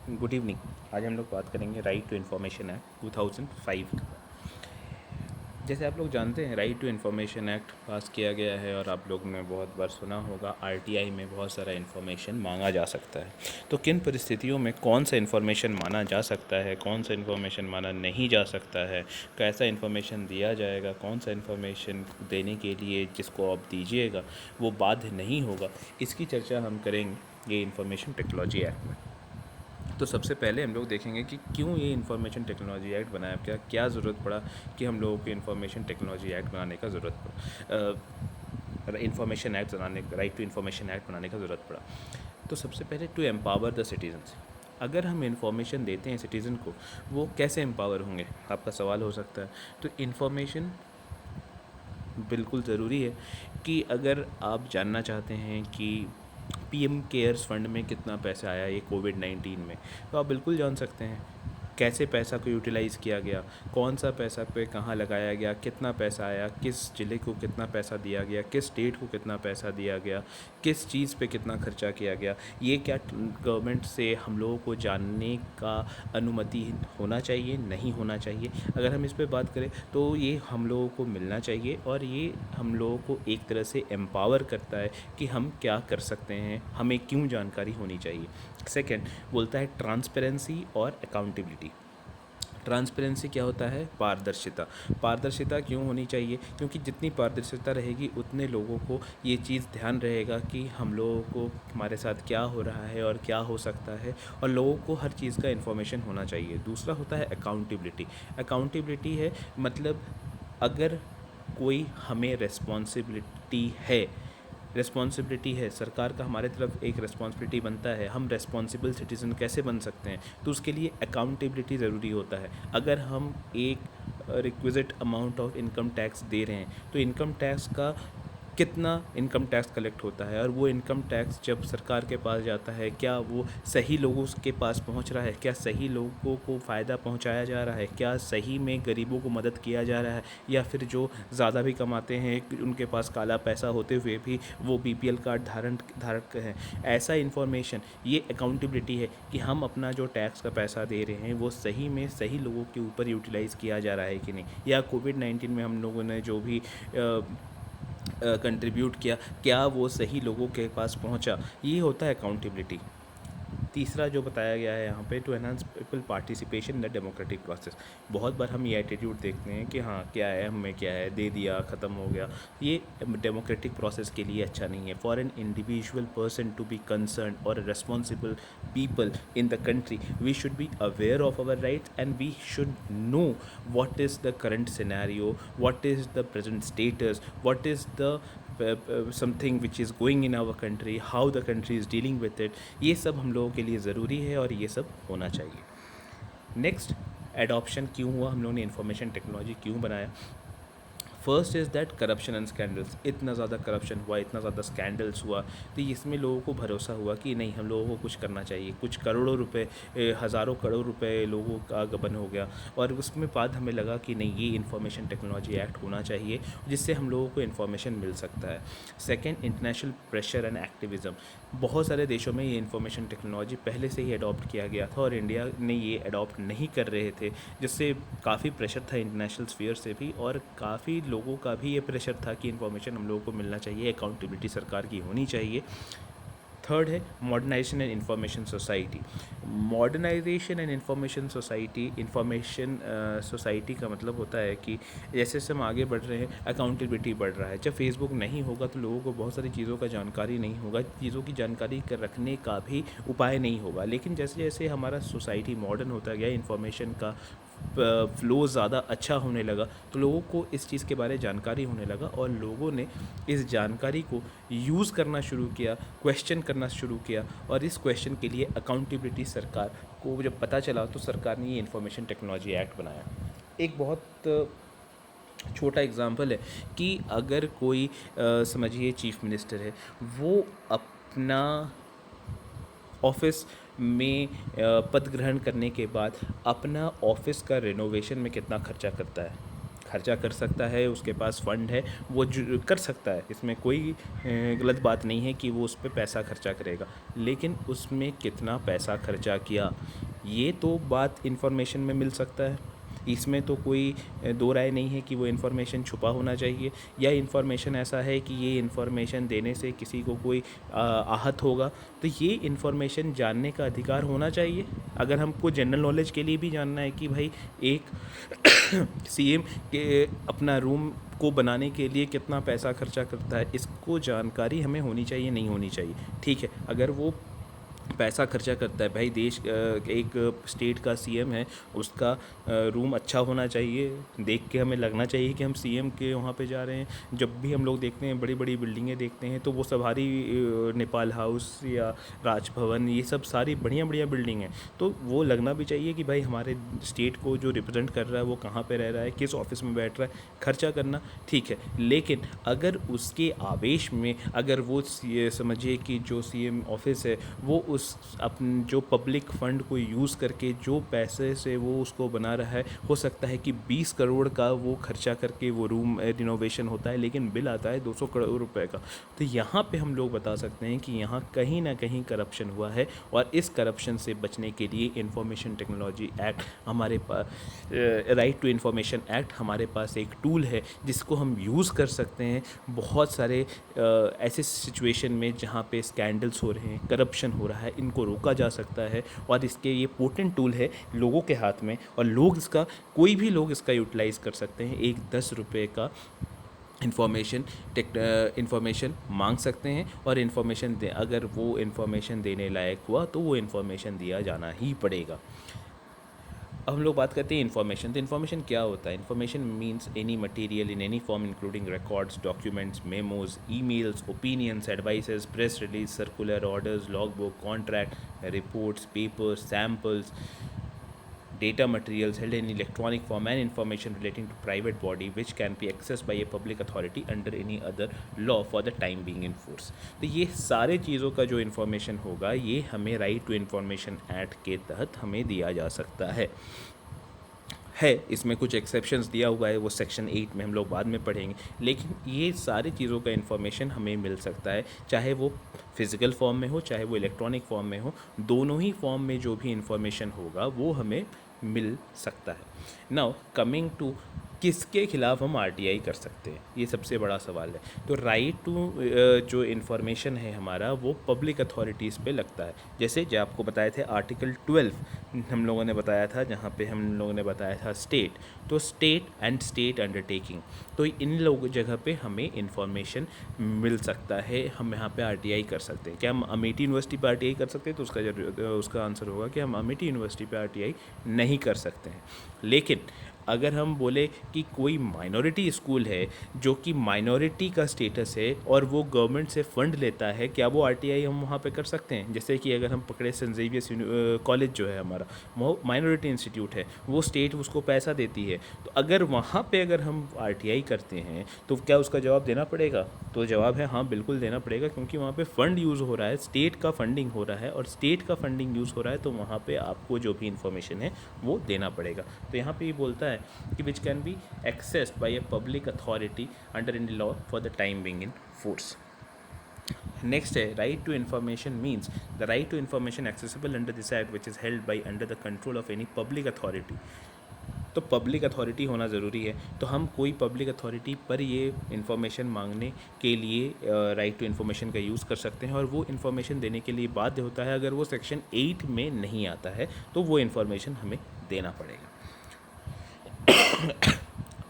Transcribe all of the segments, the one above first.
Good evening. आज हम लोग बात करेंगे राइट टू इन्फॉर्मेशन एक्ट 2005 का। जैसे आप लोग जानते हैं, right to information act pass किया गया है और आप लोग ने बहुत बार सुना होगा आरटीआई में बहुत सारा इन्फॉर्मेशन मांगा जा सकता है। तो किन परिस्थितियों में कौन सा इन्फॉर्मेशन माना जा सकता है, कौन सा इन्फॉर्मेशन माना नहीं जा सकता है, कैसा इन्फॉर्मेशन दिया जाएगा, कौन सा इन्फॉर्मेशन देने के लिए जिसको आप दीजिएगा वो बाध्य नहीं होगा, इसकी चर्चा हम करेंगे ये इन्फॉर्मेशन टेक्नोलॉजी एक्ट में। तो सबसे पहले हम लोग देखेंगे कि क्यों ये इन्फॉर्मेशन टेक्नोलॉजी एक्ट बनाया, क्या ज़रूरत पड़ा कि हम लोगों को इन्फॉर्मेशन टेक्नोलॉजी एक्ट बनाने का ज़रूरत पड़ा, इन्फॉर्मेशन एक्ट बनाने, राइट टू इन्फॉर्मेशन एक्ट बनाने का ज़रूरत पड़ा। तो सबसे पहले टू एम्पावर द सिटीजन्स। अगर हम इन्फॉर्मेशन देते हैं सिटीज़न को, वो कैसे एम्पावर होंगे, आपका सवाल हो सकता है। तो इन्फॉर्मेशन बिल्कुल ज़रूरी है कि अगर आप जानना चाहते हैं कि पीएम केयर्स फंड में कितना पैसा आया ये कोविड-19 में, तो आप बिल्कुल जान सकते हैं कैसे पैसा को यूटिलाइज़ किया गया, कौन सा पैसा पे कहाँ लगाया गया, कितना पैसा आया, किस ज़िले को कितना पैसा दिया गया, किस स्टेट को कितना पैसा दिया गया, किस चीज़ पे कितना खर्चा किया गया। ये क्या गवर्नमेंट से हम लोगों को जानने का अनुमति होना चाहिए, नहीं होना चाहिए। अगर हम इस पे बात करें तो ये हम लोगों को मिलना चाहिए और ये हम लोगों को एक तरह से एम्पावर करता है कि हम क्या कर सकते हैं, हमें क्यों जानकारी होनी चाहिए। सेकंड बोलता है ट्रांसपेरेंसी और अकाउंटेबिलिटी। ट्रांसपेरेंसी क्या होता है? पारदर्शिता। पारदर्शिता क्यों होनी चाहिए? क्योंकि जितनी पारदर्शिता रहेगी उतने लोगों को ये चीज़ ध्यान रहेगा कि हम लोगों को हमारे साथ क्या हो रहा है और क्या हो सकता है, और लोगों को हर चीज़ का इन्फॉर्मेशन होना चाहिए। दूसरा होता है अकाउंटेबिलिटी। अकाउंटेबिलिटी है मतलब अगर कोई हमें रिस्पॉन्सिबिलिटी है, सरकार का हमारे तरफ एक रिस्पॉन्सिबिलिटी बनता है, हम रिस्पॉन्सिबल सिटीज़न कैसे बन सकते हैं, तो उसके लिए अकाउंटेबिलिटी ज़रूरी होता है। अगर हम एक requisite amount of income tax दे रहे हैं तो इनकम टैक्स का कितना इनकम टैक्स कलेक्ट होता है, और वो इनकम टैक्स जब सरकार के पास जाता है क्या वो सही लोगों के पास पहुंच रहा है, क्या सही लोगों को फ़ायदा पहुंचाया जा रहा है, क्या सही में गरीबों को मदद किया जा रहा है, या फिर जो ज़्यादा भी कमाते हैं उनके पास काला पैसा होते हुए भी वो बीपीएल कार्ड धारक हैं। ऐसा इन्फॉर्मेशन, ये अकाउंटेबिलिटी है कि हम अपना जो टैक्स का पैसा दे रहे हैं वो सही में सही लोगों के ऊपर यूटिलाइज़ किया जा रहा है कि नहीं, या कोविड-19 में हम लोगों ने जो भी कंट्रीब्यूट किया, क्या वो सही लोगों के पास पहुंचा। ये होता है अकाउंटेबिलिटी। तीसरा जो बताया गया है यहाँ पे, to enhance people participation in the democratic process. बहुत बार हम ये एटीट्यूड देखते हैं कि हाँ क्या है, हमें क्या है, दे दिया ख़त्म हो गया। ये डेमोक्रेटिक प्रोसेस के लिए अच्छा नहीं है। For an individual person to be concern और responsible people in the country, we should be aware of our rights and we should know what is the current scenario, what is the present status, what is the something which is going in our country, how the country is dealing with it। ये सब हम लोगों के लिए ज़रूरी है और ये सब होना चाहिए। नेक्स्ट, एडॉप्शन क्यों हुआ, हम लोगों ने इन्फॉर्मेशन टेक्नोलॉजी क्यों बनाया। First is that corruption and scandals. इतना ज़्यादा करप्शन हुआ, इतना ज़्यादा स्कैंडल्स हुआ, तो इसमें लोगों को भरोसा हुआ कि नहीं, हम लोगों को कुछ करना चाहिए। कुछ करोड़ों रुपए, हज़ारों करोड़ रुपए लोगों का गबन हो गया, और उसमें बाद हमें लगा कि नहीं, ये इन्फॉर्मेशन टेक्नोलॉजी एक्ट होना चाहिए जिससे हम लोगों को इन्फॉर्मेशन मिल सकता है। Second, international pressure and activism. बहुत सारे देशों में ये इन्फॉर्मेशन टेक्नोलॉजी पहले से ही अडॉप्ट किया गया था और इंडिया ने ये अडॉप्ट नहीं कर रहे थे, जिससे काफ़ी प्रेशर था इंटरनेशनल स्फीयर से भी, और काफ़ी लोगों का भी ये प्रेशर था कि इन्फॉर्मेशन हम लोगों को मिलना चाहिए, अकाउंटेबिलिटी सरकार की होनी चाहिए। थर्ड है modernisation and information society. Modernisation and information society, information society का मतलब होता है कि जैसे जैसे हम आगे बढ़ रहे हैं अकाउंटेबिलिटी बढ़ रहा है। जब फेसबुक नहीं होगा तो लोगों को बहुत सारी चीज़ों का जानकारी नहीं होगा, चीज़ों की जानकारी कर रखने का भी उपाय नहीं होगा। लेकिन जैसे जैसे हमारा सोसाइटी मॉडर्न होता गया, इंफॉर्मेशन का फ्लो ज़्यादा अच्छा होने लगा, तो लोगों को इस चीज़ के बारे में जानकारी होने लगा और लोगों ने इस जानकारी को यूज़ करना शुरू किया, क्वेश्चन करना शुरू किया, और इस क्वेश्चन के लिए अकाउंटेबिलिटी सरकार को जब पता चला तो सरकार ने ये इन्फॉर्मेशन टेक्नोलॉजी एक्ट बनाया। एक बहुत छोटा एग्जांपल है कि अगर कोई समझिए चीफ मिनिस्टर है, वो अपना ऑफिस में पद ग्रहण करने के बाद अपना ऑफिस का रिनोवेशन में कितना खर्चा करता है, खर्चा कर सकता है, उसके पास फ़ंड है, वो कर सकता है, इसमें कोई गलत बात नहीं है कि वो उस पे पैसा खर्चा करेगा। लेकिन उसमें कितना पैसा खर्चा किया, ये तो बात इन्फॉर्मेशन में मिल सकता है। इसमें तो कोई दो राय नहीं है कि वो इन्फॉर्मेशन छुपा होना चाहिए, या इन्फॉर्मेशन ऐसा है कि ये इन्फॉर्मेशन देने से किसी को कोई आहत होगा, तो ये इन्फॉर्मेशन जानने का अधिकार होना चाहिए। अगर हमको जनरल नॉलेज के लिए भी जानना है कि भाई एक सीएम के अपना रूम को बनाने के लिए कितना पैसा खर्चा करता है, इसको जानकारी हमें होनी चाहिए, नहीं होनी चाहिए। ठीक है, अगर वो पैसा खर्चा करता है, भाई देश एक स्टेट का सीएम है, उसका रूम अच्छा होना चाहिए, देख के हमें लगना चाहिए कि हम सीएम के वहाँ पे जा रहे हैं। जब भी हम लोग देखते हैं बड़ी बड़ी बिल्डिंगें देखते हैं, तो वो सवारी नेपाल हाउस या राजभवन, ये सब सारी बढ़िया बढ़िया बिल्डिंग हैं, तो वो लगना भी चाहिए कि भाई हमारे स्टेट को जो रिप्रेजेंट कर रहा है वो कहाँ पे रह रहा है, किस ऑफिस में बैठ रहा है। खर्चा करना ठीक है, लेकिन अगर उसके आवेश में, अगर वो ये समझिए कि जो सीएम ऑफिस है वो उस अपन जो पब्लिक फ़ंड को यूज़ करके जो पैसे से वो उसको बना रहा है, हो सकता है कि 20 करोड़ का वो खर्चा करके वो रूम रिनोवेशन होता है, लेकिन बिल आता है 200 करोड़ रुपए का। तो यहाँ पे हम लोग बता सकते हैं कि यहाँ कहीं ना कहीं करप्शन हुआ है, और इस करप्शन से बचने के लिए इंफॉर्मेशन टेक्नोलॉजी एक्ट हमारे पास, राइट टू इंफॉर्मेशन एक्ट हमारे पास एक टूल है जिसको हम यूज़ कर सकते हैं। बहुत सारे ऐसे सिचुएशन में जहाँ पे स्कैंडल्स हो रहे हैं, करप्शन हो रहा है, इनको रोका जा सकता है, और इसके ये पोटेंट टूल है लोगों के हाथ में, और लोग इसका, कोई भी लोग इसका यूटिलाइज़ कर सकते हैं। एक 10 रुपये का इन्फॉर्मेशन मांग सकते हैं, और इन्फॉर्मेशन दे, अगर वो इन्फॉर्मेशन देने लायक हुआ तो वो इन्फॉर्मेशन दिया जाना ही पड़ेगा। अब हम लोग बात करते हैं इन्फॉर्मेशन। तो इन्फॉर्मेशन क्या होता है? Information means any material in any form including records, documents, memos, emails, opinions, advices, press release, circular orders, log book, contract, reports, papers, samples, data materials held in electronic form, and information relating to private body which can be accessed by a public authority under any other law for the time being in force। तो ये सारे चीज़ों का जो information होगा, ये हमें right to information act के तहत हमें दिया जा सकता है। इसमें कुछ एक्सेप्शंस दिया हुआ है, वो सेक्शन 8 में हम लोग बाद में पढ़ेंगे, लेकिन ये सारी चीज़ों का इन्फॉर्मेशन हमें मिल सकता है, चाहे वो फिज़िकल फॉर्म में हो, चाहे वो इलेक्ट्रॉनिक फॉर्म में हो। दोनों ही फॉर्म में जो भी इन्फॉर्मेशन होगा वो हमें मिल सकता है। नाउ कमिंग टू किसके खिलाफ हम आरटीआई कर सकते हैं, ये सबसे बड़ा सवाल है। तो राइट टू जो इन्फॉर्मेशन है हमारा, वो पब्लिक अथॉरिटीज़ पे लगता है। जैसे जो आपको बताए थे आर्टिकल 12 हम लोगों ने बताया था, जहाँ पे हम लोगों ने बताया था स्टेट, तो स्टेट एंड स्टेट अंडरटेकिंग, तो इन लोग जगह पे हमें इन्फॉर्मेशन मिल सकता है, हम यहाँ पे आरटीआई कर सकते हैं। क्या हम अमेठी यूनिवर्सिटी पे आरटीआई कर सकते हैं? तो उसका आंसर होगा कि हम अमेठी यूनिवर्सिटी पे आरटीआई नहीं कर सकते हैं। लेकिन अगर हम बोले कि कोई माइनॉरिटी स्कूल है जो कि माइनॉरिटी का स्टेटस है और वो गवर्नमेंट से फ़ंड लेता है, क्या वो आरटीआई हम वहाँ पे कर सकते हैं? जैसे कि अगर हम पकड़े सेंट ज़ेवियर्स कॉलेज जो है हमारा, वो माइनॉरिटी इंस्टीट्यूट है, वो स्टेट उसको पैसा देती है, तो अगर वहाँ पे अगर हम आरटीआई करते हैं तो क्या उसका जवाब देना पड़ेगा? तो जवाब है हाँ, बिल्कुल देना पड़ेगा, क्योंकि वहाँ पे फ़ंड यूज़ हो रहा है, स्टेट का फंडिंग हो रहा है, और स्टेट का फंडिंग यूज़ हो रहा है, तो वहाँ पे आपको जो भी इन्फॉर्मेशन है वो देना पड़ेगा। तो यहाँ पे ये बोलता है कि which can be accessed by a public authority under any law for the time being in force। Next है right to information means the right to information accessible under this act which is held by under the control of any public authority. तो public authority होना ज़रूरी है, तो हम कोई public authority पर ये इन्फॉर्मेशन मांगने के लिए राइट टू इन्फॉर्मेशन का यूज़ कर सकते हैं, और वो इन्फॉर्मेशन देने के लिए बाध्य होता है। अगर वो सेक्शन 8 में नहीं आता है तो वो इन्फॉर्मेशन हमें देना पड़ेगा।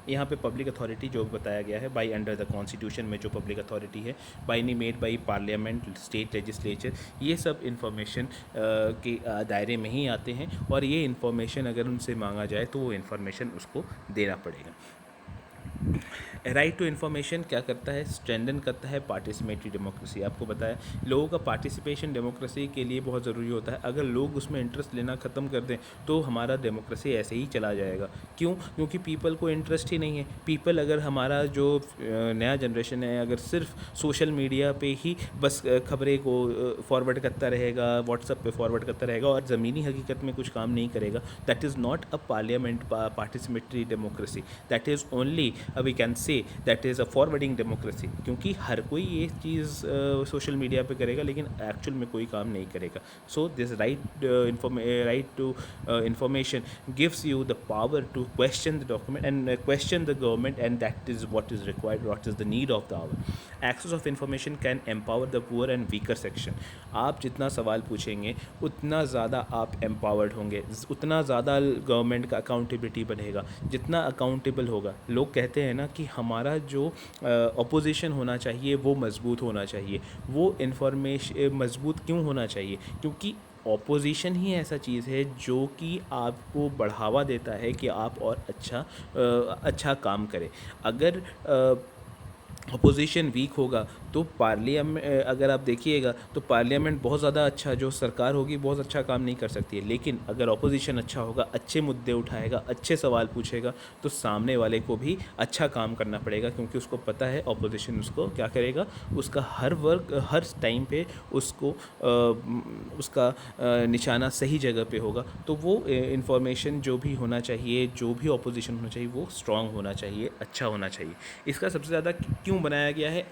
यहाँ पे पब्लिक अथॉरिटी जो बताया गया है, बाई अंडर द कॉन्स्टिट्यूशन में जो पब्लिक अथॉरिटी है, by knee made by parliament, state legislature, ये सब इन्फॉर्मेशन के दायरे में ही आते हैं, और ये इन्फॉर्मेशन अगर उनसे मांगा जाए तो वो इन्फॉर्मेशन उसको देना पड़ेगा। राइट टू इन्फॉर्मेशन क्या करता है, स्ट्रेंथन करता है पार्टिसिपेटरी डेमोक्रेसी। आपको बताया लोगों का पार्टिसिपेशन डेमोक्रेसी के लिए बहुत ज़रूरी होता है। अगर लोग उसमें इंटरेस्ट लेना ख़त्म कर दें तो हमारा डेमोक्रेसी ऐसे ही चला जाएगा। क्यों? क्योंकि पीपल को इंटरेस्ट ही नहीं है। पीपल, अगर हमारा जो नया जनरेशन है अगर सिर्फ सोशल मीडिया पे ही बस खबरें को फॉरवर्ड करता रहेगा, व्हाट्सएप पे फॉरवर्ड करता रहेगा और ज़मीनी हकीकत में कुछ काम नहीं करेगा, that is not a parliament participatory democracy, that is only we can say that is a forwarding democracy. क्योंकि हर कोई ये चीज़ सोशल मीडिया पे करेगा लेकिन एक्चुअल में कोई काम नहीं करेगा। So this right to information gives you the power to question the document and question the government, and that is what is required, what is the need of the hour. Access of information can empower the poor and weaker section. आप जितना सवाल पूछेंगे उतना ज़्यादा आप empowered होंगे, उतना ज़्यादा गवर्नमेंट का अकाउंटेबिलिटी बढ़ेगा। जितना अकाउंटेबल होगा, लोग कहते हैं ना कि हमारा जो अपोजिशन होना चाहिए वो मजबूत होना चाहिए। वो इन्फॉर्मेशन मजबूत क्यों होना चाहिए? क्योंकि ऑपोजिशन ही ऐसा चीज़ है जो कि आपको बढ़ावा देता है कि आप और अच्छा काम करें। अगर अपोजिशन वीक होगा तो पार्लियामेंट, अगर आप देखिएगा तो पार्लियामेंट बहुत ज़्यादा अच्छा, जो सरकार होगी बहुत अच्छा काम नहीं कर सकती है। लेकिन अगर अपोजिशन अच्छा होगा, अच्छे मुद्दे उठाएगा, अच्छे सवाल पूछेगा, तो सामने वाले को भी अच्छा काम करना पड़ेगा, क्योंकि उसको पता है अपोजिशन उसको क्या करेगा, उसका हर वर्क हर टाइम पे उसको उसका निशाना सही जगह पे होगा। तो वो इंफॉर्मेशन जो भी होना चाहिए, जो भी अपोजिशन होना चाहिए, वो स्ट्रांग होना चाहिए, अच्छा होना चाहिए। इसका सबसे ज़्यादा क्यों बनाया गया है?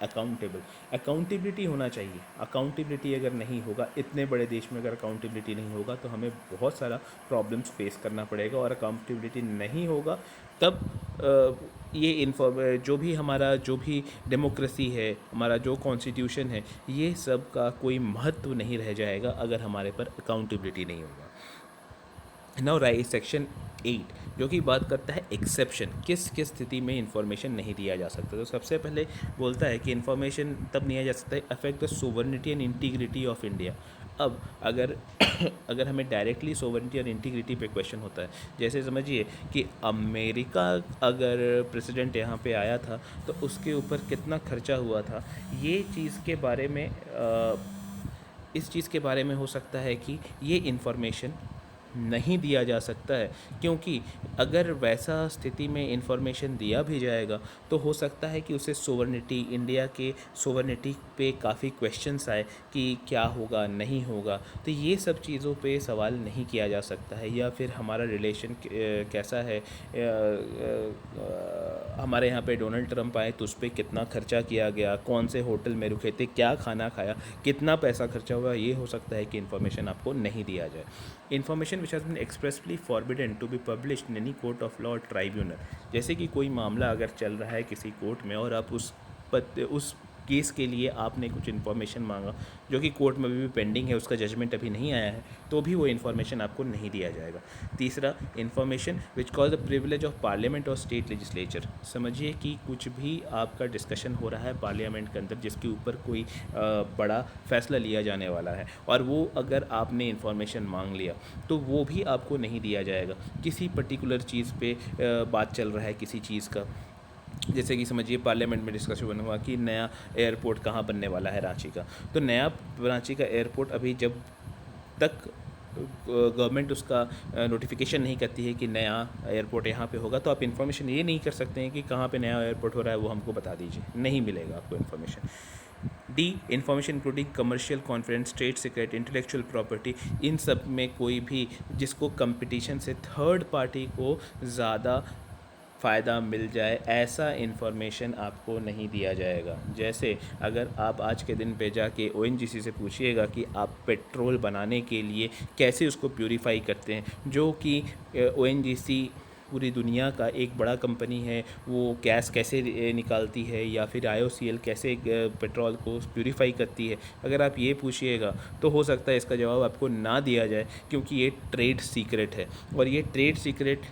अकाउंटेबिलिटी होना चाहिए। अकाउंटेबिलिटी अगर नहीं होगा, इतने बड़े देश में अगर अकाउंटेबिलिटी नहीं होगा तो हमें बहुत सारा प्रॉब्लम्स फेस करना पड़ेगा। और अकाउंटेबिलिटी नहीं होगा तब ये जो भी डेमोक्रेसी है, हमारा जो कॉन्स्टिट्यूशन है, ये सब का कोई महत्व नहीं रह जाएगा अगर हमारे पर अकाउंटेबिलिटी नहीं होगा। नाउ राइट सेक्शन 8 जो कि बात करता है एक्सेप्शन, किस किस स्थिति में इन्फॉर्मेशन नहीं दिया जा सकता। तो सबसे पहले बोलता है कि इन्फॉर्मेशन तब नहीं दिया जा सकता है affect the sovereignty and integrity of India. अब अगर अगर हमें डायरेक्टली सोवरेनिटी और इंटीग्रिटी पे क्वेश्चन होता है, जैसे समझिए कि अमेरिका अगर प्रेसिडेंट यहाँ पे आया था तो उसके ऊपर कितना खर्चा हुआ था, ये चीज़ के बारे में इस चीज़ के बारे में हो सकता है कि ये इन्फॉर्मेशन नहीं दिया जा सकता है। क्योंकि अगर वैसा स्थिति में इन्फॉर्मेशन दिया भी जाएगा तो हो सकता है कि उसे सोवरेनिटी, इंडिया के सोवरेनिटी पे काफ़ी क्वेश्चंस आए कि क्या होगा, नहीं होगा। तो ये सब चीज़ों पे सवाल नहीं किया जा सकता है। या फिर हमारा रिलेशन कैसा है, हमारे यहाँ पे डोनाल्ड ट्रंप आए तो उस पर कितना खर्चा किया गया, कौन से होटल में रुके थे, क्या खाना खाया, कितना पैसा खर्चा हुआ, ये हो सकता है कि इन्फॉर्मेशन आपको नहीं दिया जाए। Information which has been expressly forbidden to be published in any court of law tribunal. जैसे कि कोई मामला अगर चल रहा है किसी कोर्ट में और आप उस केस के लिए आपने कुछ इन्फॉर्मेशन मांगा जो कि कोर्ट में अभी भी पेंडिंग है, उसका जजमेंट अभी नहीं आया है, तो भी वो इन्फॉर्मेशन आपको नहीं दिया जाएगा। तीसरा, information which cause the privilege of parliament और स्टेट लेजिस्लेचर। समझिए कि कुछ भी आपका डिस्कशन हो रहा है पार्लियामेंट के अंदर जिसके ऊपर कोई बड़ा फैसला लिया जाने वाला है, और वो अगर आपने इन्फॉर्मेशन मांग लिया तो वो भी आपको नहीं दिया जाएगा। किसी पर्टिकुलर चीज़ पे बात चल रहा है किसी चीज़ का, जैसे कि समझिए पार्लियामेंट में डिस्कशन हुआ कि नया एयरपोर्ट कहाँ बनने वाला है रांची का। तो नया रांची का एयरपोर्ट अभी जब तक गवर्नमेंट उसका नोटिफिकेशन नहीं करती है कि नया एयरपोर्ट यहाँ पे होगा, तो आप इन्फॉर्मेशन ये नहीं कर सकते हैं कि कहाँ पे नया एयरपोर्ट हो रहा है, वो हमको बता दीजिए, नहीं मिलेगा आपको information. D, information including commercial conference, trade secret, intellectual property, इन सब में कोई भी जिसको कंपटीशन से थर्ड पार्टी को ज़्यादा फ़ायदा मिल जाए, ऐसा इन्फॉर्मेशन आपको नहीं दिया जाएगा। जैसे अगर आप आज के दिन पे जाके ओएनजीसी से पूछिएगा कि आप पेट्रोल बनाने के लिए कैसे उसको प्यूरीफाई करते हैं, जो कि ओएनजीसी पूरी दुनिया का एक बड़ा कंपनी है, वो गैस कैसे निकालती है या फिर आईओसीएल कैसे पेट्रोल को प्यूरीफाई करती है, अगर आप ये पूछिएगा तो हो सकता है इसका जवाब आपको ना दिया जाए, क्योंकि ये ट्रेड सीक्रेट है और ये ट्रेड सीक्रेट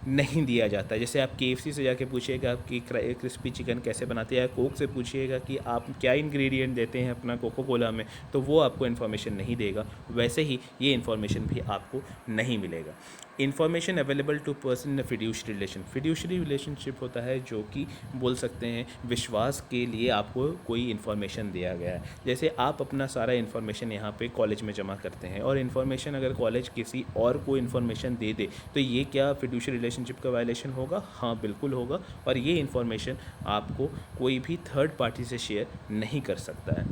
नहीं दिया जाता। जैसे आप केएफसी से जाके पूछिएगा कि क्रिस्पी चिकन कैसे बनाते हैं, या कोक से पूछिएगा कि आप क्या इंग्रेडिएंट देते हैं अपना कोको कोला में, तो वो आपको इन्फॉर्मेशन नहीं देगा। वैसे ही ये इन्फॉर्मेशन भी आपको नहीं मिलेगा। Information available to person in fiduciary relation, fiduciary relationship होता है जो कि बोल सकते हैं विश्वास के लिए आपको कोई इन्फॉर्मेशन दिया गया है। जैसे आप अपना सारा इन्फॉर्मेशन यहाँ पे कॉलेज में जमा करते हैं और इन्फॉर्मेशन अगर कॉलेज किसी और को इन्फॉर्मेशन दे दे तो ये क्या फिड्यूशरी रिलेशनशिप का वायलेशन होगा? हाँ बिल्कुल होगा। और ये इन्फॉर्मेशन आपको कोई भी थर्ड पार्टी से शेयर नहीं कर सकता है।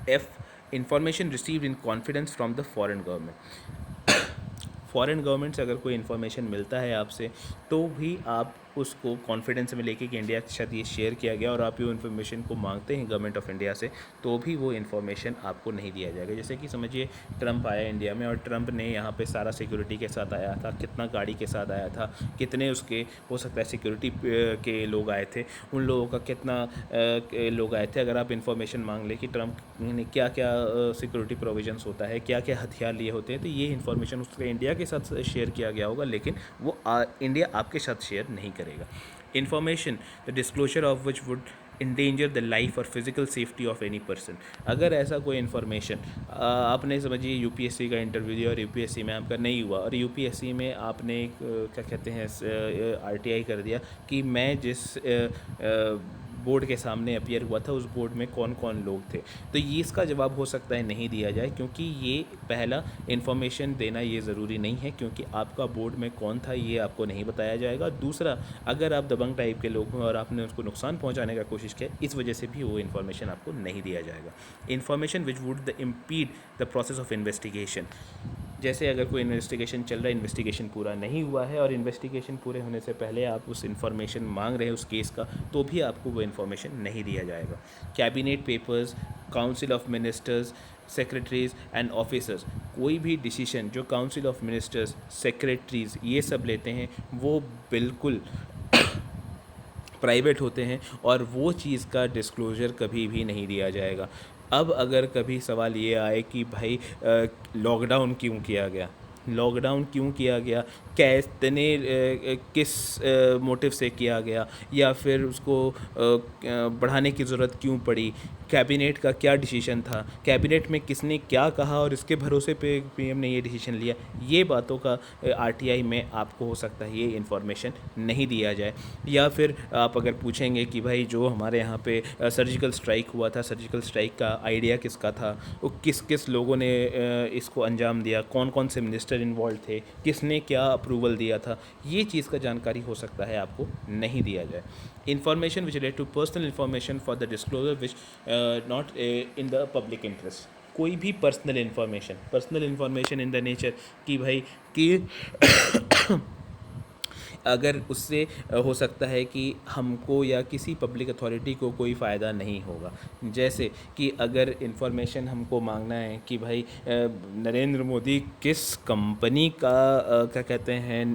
F, information received in confidence from the foreign government, foreign government से अगर कोई इन्फॉर्मेशन मिलता है आपसे तो भी आप उसको कॉन्फिडेंस में लेके कि इंडिया के साथ ये शेयर किया गया और आप ये इन्फॉर्मेशन को मांगते हैं गवर्नमेंट ऑफ इंडिया से, तो भी वो इन्फॉर्मेशन आपको नहीं दिया जाएगा। जैसे कि समझिए ट्रंप आया इंडिया में और ट्रंप ने यहाँ पे सारा सिक्योरिटी के साथ आया था, कितना गाड़ी के साथ आया था, कितने उसके हो सकता है सिक्योरिटी के लोग आए थे, उन लोगों का कितना लोग आए थे। अगर आप इन्फॉर्मेशन मांग लें कि ट्रंप ने क्या क्या सिक्योरिटी प्रोविजंस होता है, क्या क्या हथियार लिए होते हैं, तो ये इन्फॉर्मेशन उसके इंडिया के साथ शेयर किया गया होगा, लेकिन वो इंडिया आपके साथ शेयर नहीं करेगा। Information the disclosure of which would endanger the life और physical safety of any person, अगर ऐसा कोई इन्फॉर्मेशन आपने समझिए यूपीएससी का इंटरव्यू दिया और यूपीएससी में आपका नहीं हुआ और यूपीएससी में आपने क्या कहते हैं आरटीआई कर दिया कि मैं जिस बोर्ड के सामने अपीयर हुआ था उस बोर्ड में कौन कौन लोग थे, तो ये इसका जवाब हो सकता है नहीं दिया जाए, क्योंकि ये पहला इन्फॉर्मेशन देना ये ज़रूरी नहीं है क्योंकि आपका बोर्ड में कौन था ये आपको नहीं बताया जाएगा। दूसरा, अगर आप दबंग टाइप के लोग हैं और आपने उसको नुकसान पहुंचाने का कोशिश किया, इस वजह से भी वो इन्फॉर्मेशन आपको नहीं दिया जाएगा। Information which would the impede the process of investigation, जैसे अगर कोई इन्वेस्टिगेशन चल रहा है, इन्वेस्टिगेशन पूरा नहीं हुआ है और इन्वेस्टिगेशन पूरे होने से पहले आप उस इन्फॉर्मेशन मांग रहे हैं उस केस का, तो भी आपको वो इन्फॉर्मेशन नहीं दिया जाएगा। Cabinet papers, council of ministers, secretaries and officers, कोई भी डिसीजन जो काउंसिल ऑफ मिनिस्टर्स, सेक्रेटरीज ये सब लेते हैं वो बिल्कुल प्राइवेट होते हैं और वो चीज़ का डिस्क्लोज़र कभी भी नहीं दिया जाएगा। अब अगर कभी सवाल ये आए कि भाई लॉकडाउन क्यों किया गया, लॉकडाउन क्यों किया गया, कितने किस मोटिव से किया गया, या फिर उसको बढ़ाने की ज़रूरत क्यों पड़ी, कैबिनेट का क्या डिसीजन था, कैबिनेट में किसने क्या कहा और इसके भरोसे पे पीएम ने ये डिसीजन लिया, ये बातों का आरटीआई में आपको हो सकता है ये इन्फॉर्मेशन नहीं दिया जाए। या फिर आप अगर पूछेंगे कि भाई जो हमारे यहाँ पे सर्जिकल स्ट्राइक हुआ था, सर्जिकल स्ट्राइक का आइडिया किसका था, वो किस किस लोगों ने इसको अंजाम दिया, कौन कौन से मिनिस्टर इन्वॉल्व थे, किसने क्या अप्रूवल दिया था, ये चीज़ का जानकारी हो सकता है आपको नहीं दिया जाए। Information which relate to personal information for the disclosure which not in the public interest, कोई भी personal information in the nature कि भाई कि अगर उससे हो सकता है कि हमको या किसी पब्लिक अथॉरिटी को कोई फ़ायदा नहीं होगा। जैसे कि अगर इन्फॉर्मेशन हमको मांगना है कि भाई नरेंद्र मोदी किस कंपनी का क्या कहते हैं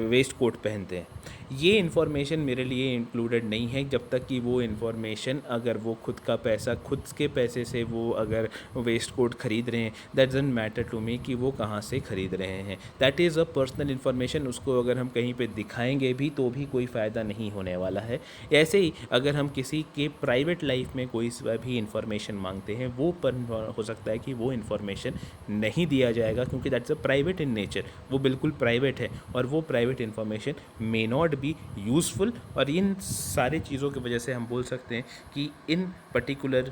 वेस्ट कोट पहनते हैं, ये इन्फॉर्मेशन मेरे लिए इंक्लूडेड नहीं है जब तक कि वो इन्फॉर्मेशन अगर वो खुद का पैसा खुद के पैसे से वो अगर वेस्ट कोट ख़रीद रहे हैं, that doesn't matter to me कि वो कहाँ से ख़रीद रहे हैं, that is a personal information. उसको अगर हम कहीं पे दिखाएंगे भी तो भी कोई फ़ायदा नहीं होने वाला है। ऐसे ही अगर हम किसी के प्राइवेट लाइफ में कोई भी इन्फॉर्मेशन मांगते हैं वो पर हो सकता है कि वो इन्फॉर्मेशन नहीं दिया जाएगा क्योंकि that's a private in nature, वो बिल्कुल प्राइवेट है और वो private information may not be useful. और इन सारी चीज़ों की वजह से हम बोल सकते हैं कि इन पर्टिकुलर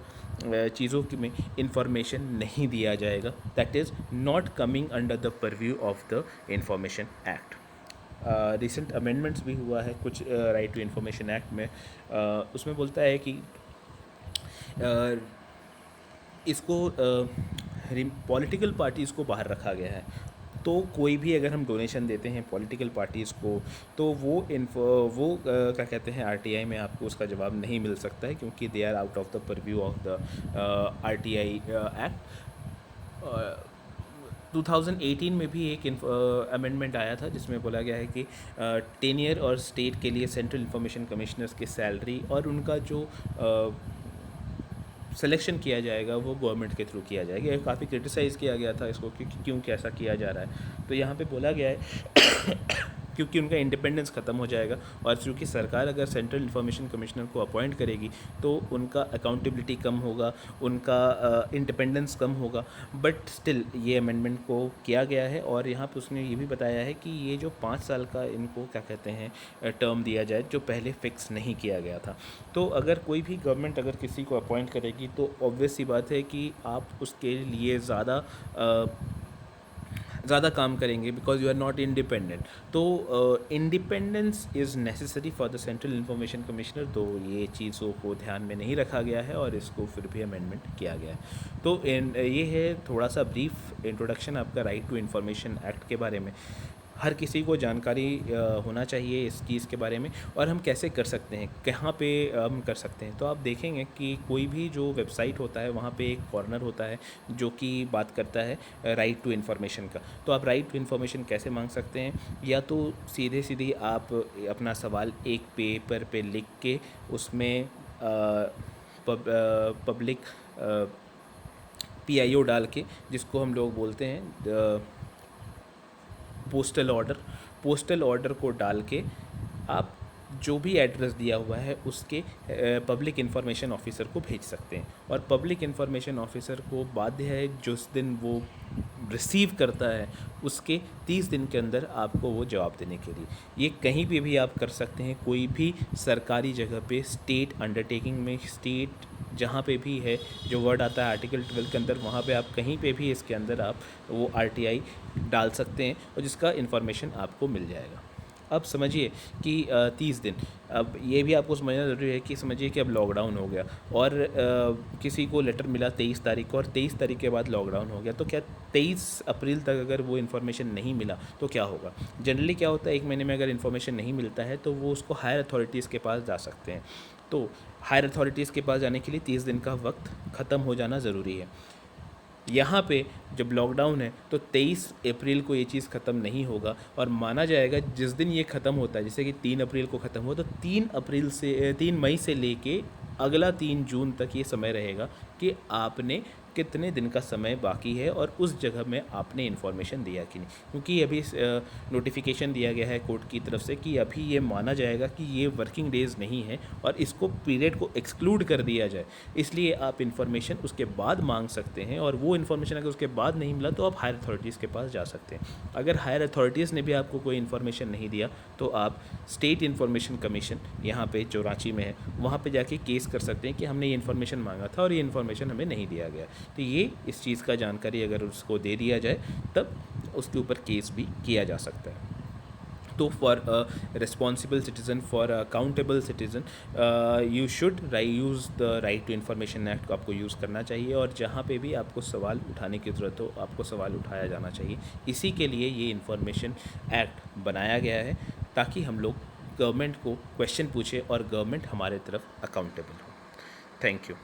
चीज़ों की में इंफॉर्मेशन नहीं दिया जाएगा, that is not coming under the purview of the information act. Recent amendments भी हुआ है कुछ राइट टू इंफॉर्मेशन एक्ट में, उसमें बोलता है कि इसको पॉलिटिकल पार्टीज़ को बाहर रखा गया है। तो कोई भी अगर हम डोनेशन देते हैं पॉलिटिकल पार्टीज़ को तो वो क्या कहते हैं आरटीआई में आपको उसका जवाब नहीं मिल सकता है क्योंकि they are out of the purview of the RTI act. 2018 में भी एक अमेंडमेंट आया था जिसमें बोला गया है कि टेनियर और स्टेट के लिए सेंट्रल इंफॉर्मेशन कमिश्नर्स की सैलरी और उनका जो सिलेक्शन किया जाएगा वो गवर्नमेंट के थ्रू किया जाएगा। ये काफ़ी क्रिटिसाइज़ किया गया था इसको कि क्यों कैसा किया जा रहा है। तो यहाँ पे बोला गया है क्योंकि उनका इंडिपेंडेंस ख़त्म हो जाएगा। और चूँकि सरकार अगर सेंट्रल इन्फॉर्मेशन कमिश्नर को अपॉइंट करेगी तो उनका अकाउंटेबिलिटी कम होगा, उनका इंडिपेंडेंस कम होगा। बट स्टिल ये अमेंडमेंट को किया गया है और यहाँ पे उसने ये भी बताया है कि ये जो 5 साल का इनको क्या कहते हैं टर्म दिया जाए, जो पहले फिक्स नहीं किया गया था। तो अगर कोई भी गवर्नमेंट अगर किसी को अपॉइंट करेगी तो ऑब्वियस सी बात है कि आप उसके लिए ज़्यादा काम करेंगे, because you are not independent. तो independence is necessary for the central information commissioner. तो ये चीज़ों को ध्यान में नहीं रखा गया है और इसको फिर भी अमेंडमेंट किया गया है। तो ये है थोड़ा सा ब्रीफ इंट्रोडक्शन आपका राइट टू इन्फॉर्मेशन एक्ट के बारे में। हर किसी को जानकारी होना चाहिए इस चीज़ के बारे में। और हम कैसे कर सकते हैं, कहाँ पे हम कर सकते हैं, तो आप देखेंगे कि कोई भी जो वेबसाइट होता है वहाँ पे एक कॉर्नर होता है जो कि बात करता है राइट टू इन्फॉर्मेशन का। तो आप राइट टू इन्फॉर्मेशन कैसे मांग सकते हैं, या तो सीधे सीधे आप अपना सवाल एक पेपर पे लिख के उसमें पब्लिक PIO डाल के, जिसको हम लोग बोलते हैं पोस्टल ऑर्डर को डाल के आप जो भी एड्रेस दिया हुआ है उसके पब्लिक इन्फॉर्मेशन ऑफिसर को भेज सकते हैं। और पब्लिक इन्फॉर्मेशन ऑफिसर को बाध्य है जिस दिन वो रिसीव करता है उसके 30 दिन के अंदर आपको वो जवाब देने के लिए। ये कहीं पे भी आप कर सकते हैं, कोई भी सरकारी जगह पे, स्टेट अंडरटेकिंग में, स्टेट जहाँ पे भी है, जो वर्ड आता है आर्टिकल 12 के अंदर, वहाँ पे आप कहीं पे भी इसके अंदर आप वो RTI डाल सकते हैं और जिसका इन्फॉर्मेशन आपको मिल जाएगा। अब समझिए कि 30 दिन, अब ये भी आपको समझना ज़रूरी है कि समझिए कि अब लॉकडाउन हो गया और किसी को लेटर मिला 23 तारीख को और 23 तारीख के बाद लॉकडाउन हो गया, तो क्या 23 अप्रैल तक अगर वो इन्फॉर्मेशन नहीं मिला तो क्या होगा। जनरली क्या होता है, 1 महीने में अगर इन्फॉर्मेशन नहीं मिलता है तो वो उसको हायर अथॉरिटीज़ के पास जा सकते हैं। तो हायर अथॉरिटीज़ के पास जाने के लिए 30 दिन का वक्त ख़त्म हो जाना ज़रूरी है। यहाँ पे जब लॉकडाउन है तो 23 अप्रैल को ये चीज़ ख़त्म नहीं होगा और माना जाएगा जिस दिन ये ख़त्म होता है, जैसे कि 3 अप्रैल को ख़त्म हुआ, तो 3 मई से लेके अगला 3 जून तक ये समय रहेगा कि आपने कितने दिन का समय बाकी है और उस जगह में आपने इन्फॉर्मेशन दिया कि नहीं। क्योंकि अभी नोटिफिकेशन दिया गया है कोर्ट की तरफ से कि अभी ये माना जाएगा कि ये वर्किंग डेज़ नहीं है और इसको पीरियड को एक्सक्लूड कर दिया जाए, इसलिए आप इन्फॉर्मेशन उसके बाद मांग सकते हैं। और वो इन्फॉर्मेशन अगर उसके बाद नहीं मिला तो आप हायर अथॉरिटीज़ के पास जा सकते हैं। अगर हायर अथॉरिटीज़ ने भी आपको कोई इन्फॉर्मेशन नहीं दिया तो आप स्टेट इन्फॉर्मेशन कमीशन, यहाँ पे जो रांची में है, वहाँ पे जाके केस कर सकते हैं कि हमने ये इन्फॉर्मेशन मांगा था और ये इन्फॉर्मेशन हमें नहीं दिया गया। तो ये इस चीज़ का जानकारी अगर उसको दे दिया जाए तब उसके ऊपर केस भी किया जा सकता है। तो for responsible citizen, for accountable citizen, you should use the right to information act को आपको यूज़ करना चाहिए। और जहाँ पे भी आपको सवाल उठाने की ज़रूरत हो आपको सवाल उठाया जाना चाहिए। इसी के लिए ये इन्फॉर्मेशन एक्ट बनाया गया है ताकि हम लोग गवर्नमेंट को क्वेश्चन पूछे और गवर्नमेंट हमारे तरफ अकाउंटेबल हो। Thank you.